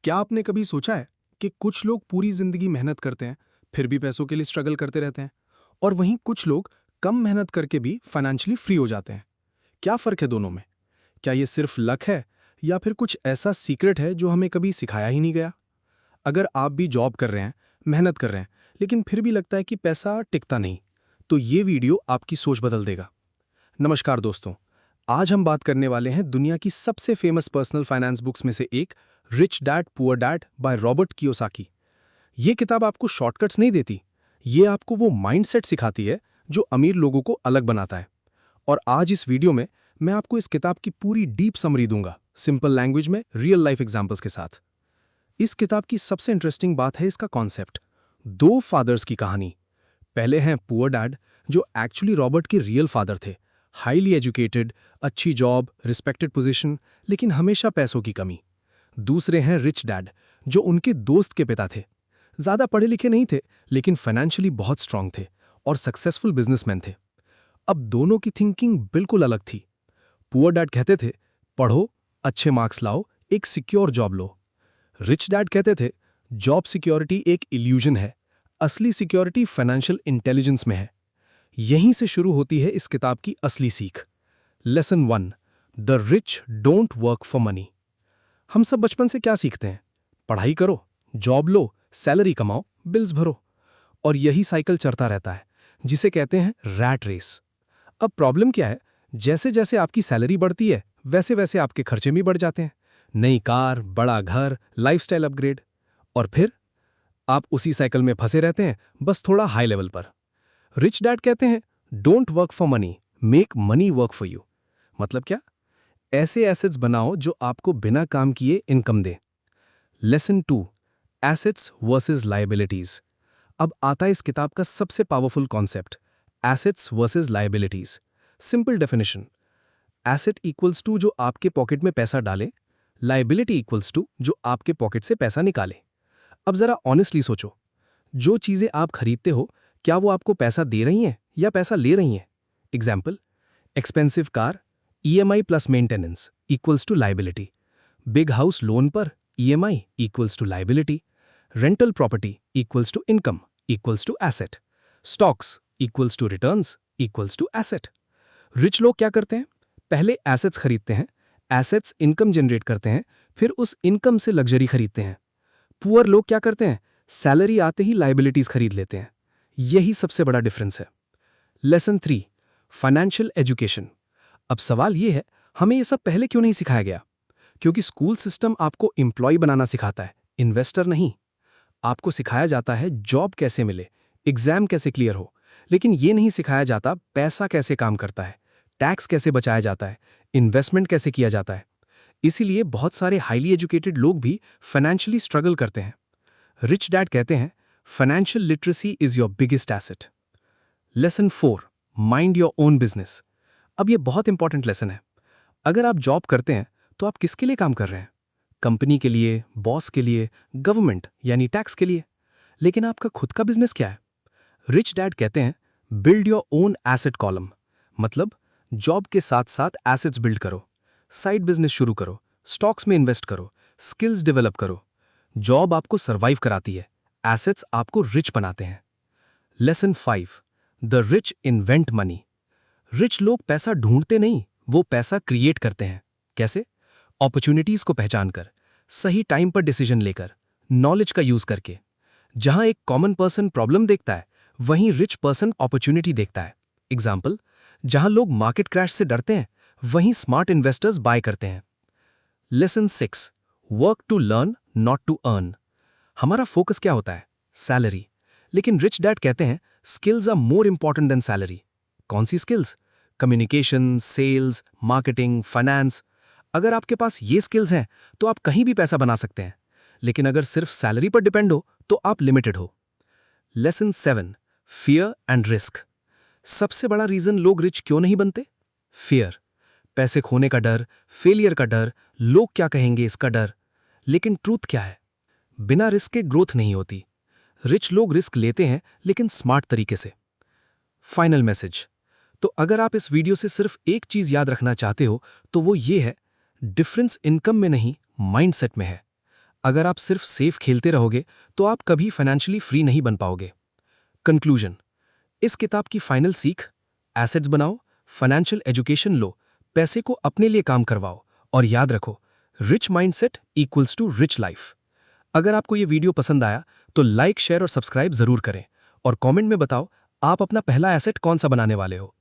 क्या आपने कभी सोचा है कि कुछ लोग पूरी जिंदगी मेहनत करते हैं, फिर भी पैसों के लिए स्ट्रगल करते रहते हैं, और वहीं कुछ लोग कम मेहनत करके भी फाइनेंशियली फ्री हो जाते हैं? क्या फर्क है दोनों में? क्या ये सिर्फ लक है या फिर कुछ ऐसा सीक्रेट है जो हमें कभी सिखाया ही नहीं गया? अगर आप भी जॉब कर रहे हैं, मेहनत कर रहे हैं, लेकिन फिर भी लगता है कि पैसा टिकता नहीं, तो ये वीडियो आपकी सोच बदल देगा। नमस्कार दोस्तों, आज हम बात करने वाले हैं दुनिया की सबसे फेमस पर्सनल फाइनेंस बुक्स में से एक, rich dad poor dad by Robert Kiyosaki. ये किताब आपको शॉर्टकट्स नहीं देती, ये आपको वो माइंडसेट सिखाती है जो अमीर लोगों को अलग बनाता है। और आज इस वीडियो में मैं आपको इस किताब की पूरी डीप समरी दूंगा, सिंपल लैंग्वेज में, रियल लाइफ एग्जाम्पल्स के साथ। इस किताब की सबसे इंटरेस्टिंग बात है इसका कॉन्सेप्ट। दो फादर्स की कहानी। पहले हैं पुअर डैड, जो एक्चुअली रॉबर्ट के रियल फादर थे। हाईली एजुकेटेड, अच्छी जॉब, रिस्पेक्टेड पोजीशन, लेकिन हमेशा पैसों की कमी। दूसरे हैं रिच डैड, जो उनके दोस्त के पिता थे। ज्यादा पढ़े लिखे नहीं थे, लेकिन फाइनेंशियली बहुत स्ट्रांग थे और सक्सेसफुल बिजनेसमैन थे। अब दोनों की थिंकिंग बिल्कुल अलग थी। पुअर डैड कहते थे, पढ़ो, अच्छे मार्क्स लाओ, एक सिक्योर जॉब लो। रिच डैड कहते थे, जॉब सिक्योरिटी एक इल्यूजन है, असली सिक्योरिटी फाइनेंशियल इंटेलिजेंस में है। यहीं से शुरू होती है इस किताब की असली सीख। Lesson 1, the rich don't work for money. हम सब बचपन से क्या सीखते हैं? पढ़ाई करो, जॉब लो, सैलरी कमाओ, बिल्स भरो, और यही साइकिल चलता रहता है, जिसे कहते हैं रैट रेस। अब प्रॉब्लम क्या है? जैसे जैसे आपकी सैलरी बढ़ती है, वैसे वैसे आपके खर्चे भी बढ़ जाते हैं। नई कार, बड़ा घर, लाइफस्टाइल अपग्रेड, और फिर आप उसी साइकिल में फंसे रहते हैं, बस थोड़ा हाई लेवल पर। रिच डैड कहते हैं, don't work for money, make money work for you. मतलब क्या? ऐसे एसेट्स बनाओ जो आपको बिना काम किए इनकम दे। Lesson 2, assets versus liabilities. अब आता है इस किताब का सबसे powerful concept, assets versus liabilities. Simple definition, asset equals to जो आपके पॉकेट में पैसा डाले, लायबिलिटी इक्वल्स टू जो आपके पॉकेट से पैसा निकाले। अब जरा ऑनेस्टली सोचो, जो चीजें आप खरीदते हो, क्या वो आपको पैसा दे रही हैं या पैसा ले रही हैं? Example, expensive car, EMI plus maintenance equals to liability. Big house loan पर EMI equals to liability. Rental property equals to income equals to asset. Stocks equals to returns equals to asset. Rich लोग क्या करते हैं? पहले assets खरीदते हैं, assets income generate करते हैं, फिर उस इनकम से लग्जरी खरीदते हैं। पुअर लोग क्या करते हैं? सैलरी आते ही लायबिलिटीज खरीद लेते हैं। यही सबसे बड़ा डिफरेंस है। Lesson 3, financial education. अब सवाल यह है, हमें यह सब पहले क्यों नहीं सिखाया गया? क्योंकि स्कूल सिस्टम आपको एम्प्लॉय बनाना सिखाता है, इन्वेस्टर नहीं। आपको सिखाया जाता है जॉब कैसे मिले, एग्जाम कैसे क्लियर हो, लेकिन ये नहीं सिखाया जाता पैसा कैसे काम करता है, टैक्स कैसे बचाया जाता है, इन्वेस्टमेंट कैसे किया जाता है। इसीलिए बहुत सारे हाईली एजुकेटेड लोग भी फाइनेंशियली स्ट्रगल करते हैं। रिच डैड कहते हैं, financial literacy is your biggest asset. Lesson 4, mind your own business. अब ये बहुत इंपॉर्टेंट लेसन है। अगर आप जॉब करते हैं तो आप किसके लिए काम कर रहे हैं? कंपनी के लिए, बॉस के लिए, गवर्नमेंट यानी टैक्स के लिए। लेकिन आपका खुद का बिजनेस क्या है? रिच डैड कहते हैं, build your own asset column. मतलब जॉब के साथ साथ एसेट्स बिल्ड करो, साइड बिजनेस शुरू करो, स्टॉक्स में इन्वेस्ट करो, स्किल्स डेवलप करो। जॉब आपको सर्वाइव कराती है, एसेट्स आपको रिच बनाते हैं। Lesson 5, the rich invent money. Rich लोग पैसा ढूंढते नहीं, वो पैसा क्रिएट करते हैं। कैसे? अपॉर्चुनिटीज को पहचानकर, सही टाइम पर डिसीजन लेकर, नॉलेज का यूज करके। जहां एक कॉमन पर्सन प्रॉब्लम देखता है, वहीं रिच पर्सन अपॉर्चुनिटी देखता है। एग्जाम्पल, जहां लोग मार्केट क्रैश से डरते हैं, वहीं स्मार्ट इन्वेस्टर्स बाय करते हैं। Lesson 6, work to learn not to earn. हमारा फोकस क्या होता है? सैलरी। लेकिन रिच डैड कहते हैं, skills are more important than salary. कौन सी skills? Communication, sales, marketing, finance. अगर आपके पास ये स्किल्स हैं तो आप कहीं भी पैसा बना सकते हैं। लेकिन अगर सिर्फ सैलरी पर डिपेंड हो तो आप लिमिटेड हो। Lesson 7, fear and risk. सबसे बड़ा रीजन लोग रिच क्यों नहीं बनते? फियर, पैसे खोने का डर, फेलियर का डर, लोग क्या कहेंगे इसका डर। लेकिन ट्रूथ क्या है? बिना रिस्क के ग्रोथ नहीं होती। रिच लोग रिस्क लेते हैं, लेकिन स्मार्ट तरीके से। फाइनल मैसेज, तो अगर आप इस वीडियो से सिर्फ एक चीज याद रखना चाहते हो तो वो ये है, डिफरेंस इनकम में नहीं, माइंडसेट में है। अगर आप सिर्फ सेफ खेलते रहोगे तो आप कभी फाइनेंशियली फ्री नहीं बन पाओगे। कंक्लूजन, इस किताब की फाइनल सीख, एसेट्स बनाओ, फाइनेंशियल एजुकेशन लो, पैसे को अपने लिए काम करवाओ और याद रखो, rich mindset equals to rich life. अगर आपको ये वीडियो पसंद आया तो लाइक, शेयर और सब्सक्राइब जरूर करें और कमेंट में बताओ आप अपना पहला एसेट कौन सा बनाने वाले हो।